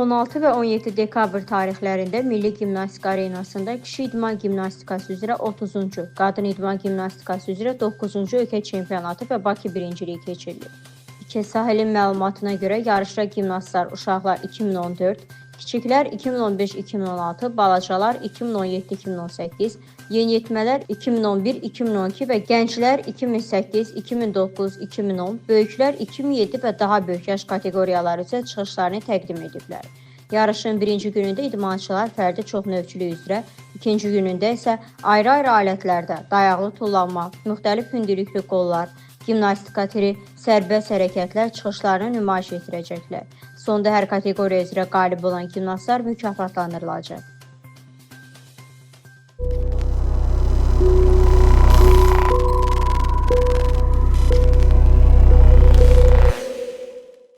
16 və 17 dekabr tarixlərində Milli Gimnastika Arenasında kişi idman gimnastikası üzrə 30-cu, qadın idman gimnastikası üzrə 9-cu ölkə çempionatı və Bakı birinciliyi keçirilir. İlkin Sahilin məlumatına görə yarışda gimnastlar uşaqlar 2014, kiçiklər 2015-2016, balacalar 2017-2018, yeniyetmələr 2011-2012 və gənclər 2008, 2009, 2010, böyüklər 2007 və daha böyük yaş kateqoriyaları üzrə çıxışlarını təqdim ediblər. Yarışın birinci günündə idmançılar fərdi çoxnövçülük üzrə, ikinci günündə isə ayrı-ayrı alətlərdə dayaqlı tullanma, müxtəlif hündürlüklü qollar, gimnastika tiri, sərbəst hərəkətlər çıxışlarını nümayiş etdirəcəklər. Sonda hər kateqoriya üzrə qalib olan gimnastlar mükafatlandırılacaq.